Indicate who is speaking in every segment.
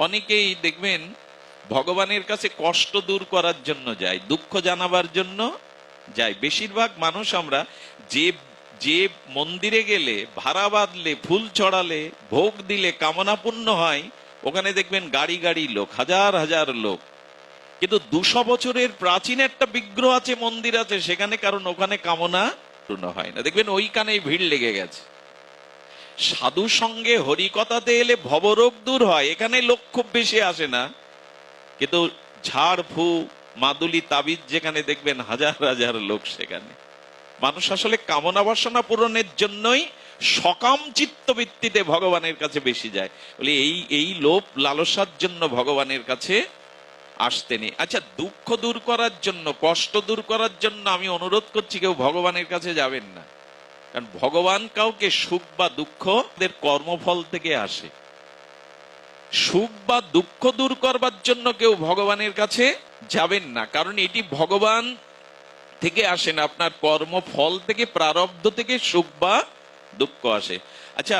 Speaker 1: অনেকেই দেখবেন ভগবানের কাছে কষ্ট দূর করার জন্য যায়, দুঃখ জানাবার জন্য যায়। বেশিরভাগ মানুষ আমরা যে যে মন্দিরে গেলে, ভাড়া বাঁধলে, ফুল চড়ালে, ভোগ দিলে কামনা পূর্ণ হয়, ওখানে দেখবেন গাড়ি গাড়ি লোক, হাজার হাজার লোক। কিন্তু 200 বছরের প্রাচীন একটা বিগ্রহ আছে, মন্দির আছে সেখানে, কারণ ওখানে কামনা পূর্ণ হয় না। দেখবেন ওইখানেই ভিড় লেগে গেছে। সাধু সঙ্গে হরিকথাতে এলে ভবরোগ দূর হয়, এখানে লোক খুব বেশি আসে না। কিন্তু ঝাড় ফু মাদুলি তাবিজ যেখানে, দেখবেন হাজার হাজার লোক সেখানে। মানুষ আসলে কামনা বাসনা পূরণের জন্যই সকাম চিত্তবৃত্তিতে ভগবানের কাছে বেশি যায়। বলে এই লোভ লালসার জন্য ভগবানের কাছে আসতে নেই। আচ্ছা, দুঃখ দূর করার জন্য, কষ্ট দূর করার জন্য আমি অনুরোধ করছি, কেউ ভগবানের কাছে যাবেন না। কারণ ভগবান কাউকে সুখ বা দুঃখ এদের কর্মফল থেকে আসে। সুখ বা দুঃখ দূর করবার জন্য কেউ ভগবানের কাছে যাবেন না, কারণ এটি ভগবান থেকে আসে না, আপনার কর্মফল থেকে, প্রারব্ধ থেকে সুখ বা দুঃখ আসে। আচ্ছা,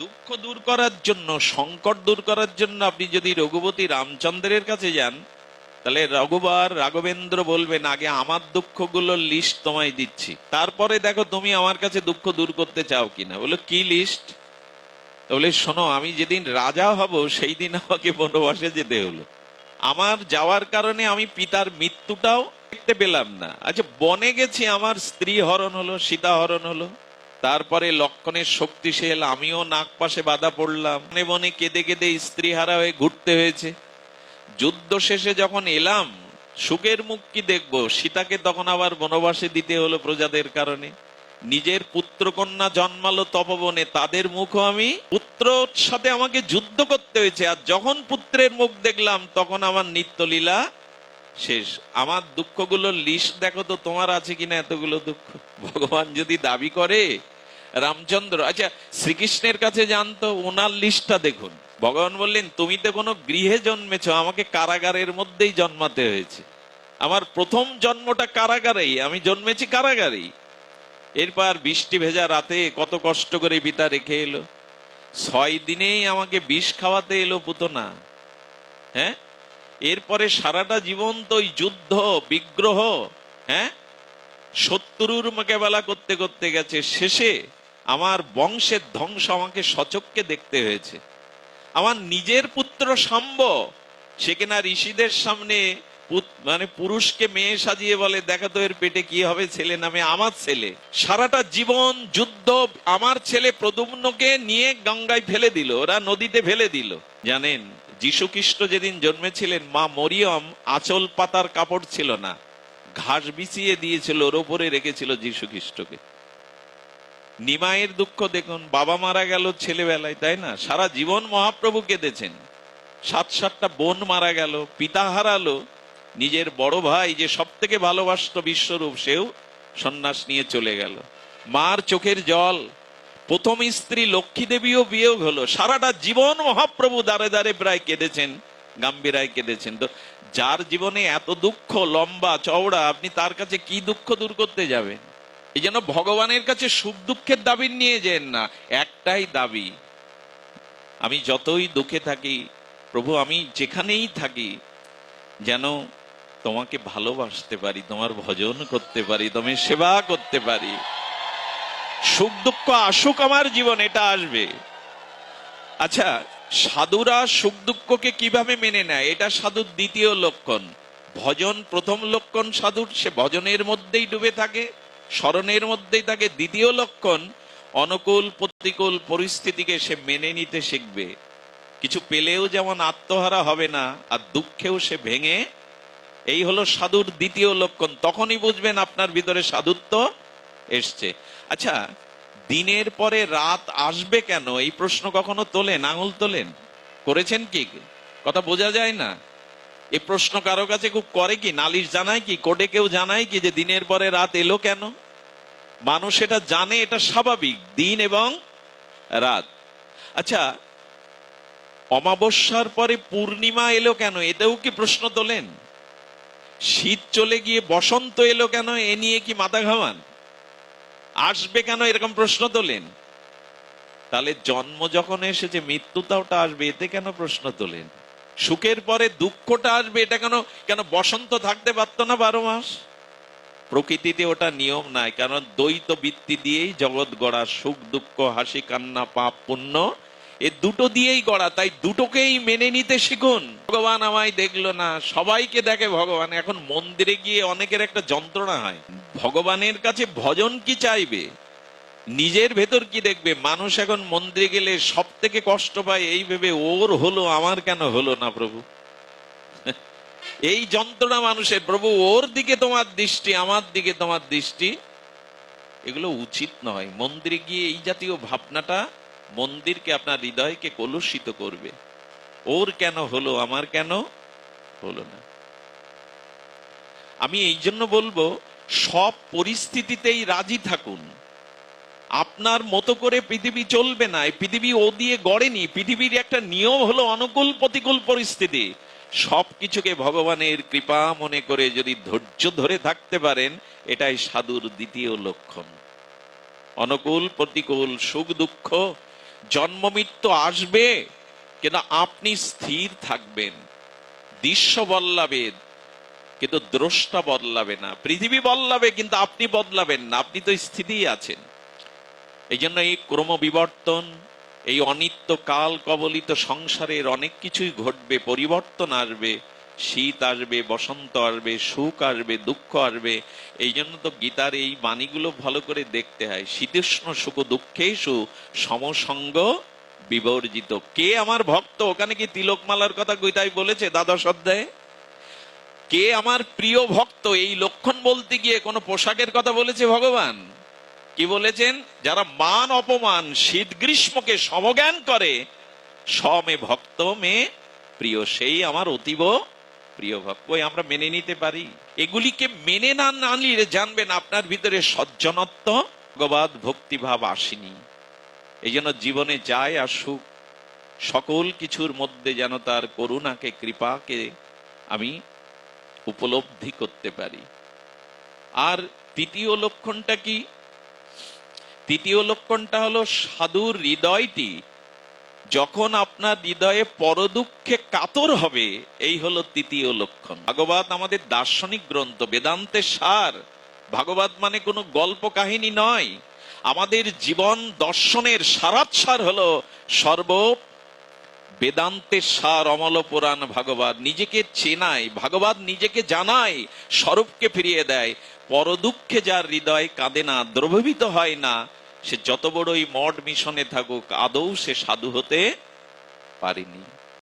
Speaker 1: দুঃখ দূর করার জন্য, সংকট দূর করার জন্য আপনি যদি রঘুপতি রামচন্দ্রের কাছে যান, তাহলে রাঘবেন্দ্র বলবেন, আগে আমার দুঃখগুলোর লিস্ট তোমায় দিচ্ছি, তারপরে দেখো তুমি আমার কাছে দুঃখ দূর করতে চাও কিনা। বলো কি লিস্ট? বলে শোনো, আমি যেদিন রাজা হব সেই দিন আমাকে বনবাসে যেতে হলো, আমার যাওয়ার কারণে আমি পিতার মৃত্যুটাও দেখতে পেলাম না। আচ্ছা, বনে গেছি, আমার স্ত্রী হরণ হলো, সীতা হরণ হলো, তারপরে লক্ষণের শক্তিশাল, আমিও নাক পাশে বাধা পড়লাম, বনে বনে কেঁদে কেঁদে স্ত্রী হারা হয়ে ঘুরতে হয়েছে। যুদ্ধ শেষে যখন এলাম, সুখের মুখ কি দেখবো, সীতাকে তখন আবার বনবাসে দিতে হলো প্রজাদের কারণে। নিজের পুত্র কন্যা জন্মালো তপবনে, তাদের মুখও আমি, পুত্রর সাথে আমাকে যুদ্ধ করতে হয়েছে। আর যখন পুত্রের মুখ দেখলাম, তখন আমার নিত্যলীলা শেষ। আমার দুঃখগুলোর লিস্ট দেখো তো, তোমার আছে কিনা এতগুলো দুঃখ। ভগবান যদি দাবি করে রামচন্দ্র, আচ্ছা শ্রীকৃষ্ণের কাছে জানতো, ওনার লিস্টটা দেখুন। ভগবান বললেন, তুমি তো কোনো গৃহে জন্মেছ, আমাকে কারাগারের মধ্যেই জন্মাতে হয়েছে। আমার প্রথম জন্মটা কারাগারেই, আমি জন্মেছি কারাগারেই। এরপর বৃষ্টি ভেজা রাতে কত কষ্ট করে পিতা রেখে এলো, 6 দিনেই আমাকে বিষ খাওয়াতে এলো পুতনা। হ্যাঁ, এরপরে সারাটা জীবন তো ওই যুদ্ধ বিগ্রহ, হ্যাঁ, শত্রুর মোকাবেলা করতে করতে গেছে। শেষে আমার বংশের ধ্বংস আমাকে সচক্ষে দেখতে হয়েছে। আমার নিজের পুত্র শাম্ব, সে কিনা ঋষিদের সামনে মানে পুরুষকে মেয়ে সাজিয়ে বলে, দেখা তো এর পেটে কি হবে, ছেলে নামে আমার ছেলে। সারাটা জীবন যুদ্ধ, আমার ছেলে প্রদ্যুম্নকে নিয়ে গঙ্গায় ফেলে দিল, ওরা নদীতে ফেলে দিল। জানেন, যীশু খ্রিস্ট যেদিন জন্মেছিলেন, মা মরিয়ম আঁচল পাতার কাপড় ছিল না, ঘাস বিছিয়ে দিয়েছিল, ওর ওপরে রেখেছিল যীশু খ্রিস্টকে। নিমাইয়ের দুঃখ দেখুন, বাবা মারা গেল ছেলেবেলায়, তাই না? সারা জীবন মহাপ্রভু কেঁদেছেন। 7-7টা বোন মারা গেল, পিতা হারালো, নিজের বড় ভাই যে সব থেকে ভালোবাসত বিশ্বরূপ, সেও সন্ন্যাস নিয়ে চলে গেল। মার চোখের জল, প্রথম স্ত্রী লক্ষ্মী দেবীও বিয়োগ হলো। সারাটা জীবন মহাপ্রভু দাঁড়ে দাঁড়ে প্রায় কেঁদেছেন, গাম্ভীরায় কেঁদেছেন। তো যার জীবনে এত দুঃখ, লম্বা চওড়া, আপনি তার কাছে কি দুঃখ দূর করতে যাবেন? এই জন্য ভগবানের কাছে সুখ দুঃখের দাবি নিয়ে যেন না, একটাই দাবি, আমি যতই দুঃখে থাকি প্রভু, আমি যেখানেই থাকি, যেন তোমাকে ভালোবাসতে পারি, তোমার ভজন করতে পারি, তুমি সেবা করতে পারি। সুখ দুঃখ আসুক আমার জীবন, এটা আসবে। আচ্ছা, সাধুরা সুখ দুঃখকে কিভাবে মেনে নেয়, এটা সাধুর দ্বিতীয় লক্ষণ। ভজন প্রথম লক্ষণ সাধুর, সে ভজনের মধ্যেই ডুবে থাকে, স্মরণের মধ্যেই থাকে। দ্বিতীয় লক্ষণ, অনুকূল প্রতিকূল পরিস্থিতিকে সে মেনে নিতে শিখবে। কিছু পেলেও যেমন আত্মহারা হবে না, আর দুঃখেও সে ভেঙে, এই হলো সাধুর দ্বিতীয় লক্ষণ। তখনই বুঝবেন আপনার ভিতরে সাধুত্ব এসছে। আচ্ছা, দিনের পরে রাত আসবে কেন, এই প্রশ্ন কখনো তোলেন, আঙুল তোলেন, করেছেন কি? কথা বোঝা যায় না। এই প্রশ্ন কারো কাছে খুব করে কি, নালিশ জানায় কি, কোর্টে কেউ জানায় কি যে দিনের পরে রাত এলো কেন? মানুষ এটা জানে, এটা স্বাভাবিক, দিন এবং রাত। আচ্ছা, অমাবস্যার পরে পূর্ণিমা এলো কেন, এতেও কি প্রশ্ন তোলেন? শীত চলে গিয়ে বসন্ত এলো কেন, এ নিয়ে কি মাথা ঘামান? আসবে কেন, এরকম প্রশ্ন তোলেন? তাহলে জন্ম যখন এসেছে, মৃত্যুটাও আসবে, এতে কেন প্রশ্ন তোলেন? সুখের পরে দুঃখটা আসবে, এটা কেন কেন বসন্ত থাকতে পারতো না 12 মাস? প্রকৃতিতে ওটা নিয়ম নাই, কারণ দ্বৈত বৃত্তি দিয়েই জগৎ গড়া, সুখ দুঃখ, হাসি কান্না, পাপ পুণ্য, এ দুটো দিয়েই গড়া। তাই দুটোকেই মেনে নিতে শিখুন। ভগবান আমায় দেখলো না, সবাইকে দেখে ভগবান। এখন মন্দিরে গিয়ে অনেকের একটা যন্ত্রণা হয়, ভগবানের কাছে ভজন কি চাইবে, নিজের ভেতর কি দেখবে। মানুষ এখন মন্দিরে গেলে সব থেকে কষ্ট পায় এই ভেবে, ওর হলো আমার কেন হলো না প্রভু। এই যন্ত্রণা মানুষের। প্রভু ওর দিকে তোমার দৃষ্টি, আমার দিকে তোমার দৃষ্টি, এগুলো উচিত নয়। মন্দিরে গিয়ে এই জাতীয় ভাবনাটা মন্দিরকে, আপনার হৃদয়কে কলুষিত করবে। ওর কেন হলো, আমার কেন হলো না। আমি এই জন্য বলবো, সব পরিস্থিতিতেই রাজি থাকুন। আপনার মতো করে পৃথিবী চলবে না, এই পৃথিবী ও দিয়ে গড়েনি। পৃথিবীর একটা নিয়ম হলো অনুকূল প্রতিকূল পরিস্থিতি। সবকিছুকে ভগবানের কৃপা মনে করে যদি ধৈর্য ধরে থাকতে পারেন, এটাই সাধুর দ্বিতীয় লক্ষণ। অনুকূল প্রতিকূল, সুখ দুঃখ, জন্ম মৃত্যু আসবে, কিন্তু আপনি স্থির থাকবেন। দৃশ্য বদলাবে কিন্তু দ্রষ্টা বদলাবে না। পৃথিবী বদলাবে কিন্তু আপনি বদলাবেন না, আপনি তো স্থিতিই আছেন। এই জন্য এই ক্রম বিবর্তন, এই অনিত্য কাল কবলিত সংসারের অনেক কিছুই ঘটবে, পরিবর্তন আসবে, শীত আসবে, বসন্ত আসবে, সুখ আসবে, দুঃখ আসবে। এই জন্য তো গীতার এই বাণীগুলো ভালো করে দেখতে হয়। শীতোষ্ণ সুখ দুঃখেষু সমসঙ্গ বিবর্জিত। কে আমার ভক্ত, ওখানে কি তিলকমালার কথা গীতায় বলেছে 12 অধ্যায়ে? কে আমার প্রিয় ভক্ত, এই লক্ষণ বলতে গিয়ে কোনো পোশাকের কথা বলেছে ভগবান? কি বলেছেন? যারা মান অপমান শীত গ্রীষ্মকে সমজ্ঞান করে, সমে ভক্ত মে প্রিয়, সেই আমার অতীব প্রিয় ভক্ত। ওই আমরা মেনে নিতে পারি? এগুলিকে মেনে না নিলে জানবেন আপনার ভিতরে সজ্জনত্ব, ভগবৎ ভক্তিভাব আসেনি। এই জন্য জীবনে যায় আসুক, সকল কিছুর মধ্যে যেন তার করুণাকে, কৃপাকে আমি উপলব্ধি করতে পারি। আর তৃতীয় লক্ষণটা কি? তৃতীয় লক্ষণটা হলো সাধুর হৃদয়টি যখন আপনার হৃদয়ে পরদুঃখে কাতর হবে, এই হলো তৃতীয় লক্ষণ। ভাগবত আমাদের দার্শনিক গ্রন্থ, বেদান্তের সার। ভাগবত মানে কোনো গল্প কাহিনী নয়, আমাদের জীবন দর্শনের সারাৎসার হলো সর্ব বেদান্তের সার, অমল পুরাণ ভাগবত। নিজেকে চেনায় ভাগবত, নিজেকে জানায়, স্বরূপকে ফিরিয়ে দেয়। পরদুঃখে যার হৃদয় কাঁদে না, দ্রবীভূত হয় না, সে যত বড়ই মঠ মিশনে থাকুক, আদৌ সে সাধু হতে পারেনি।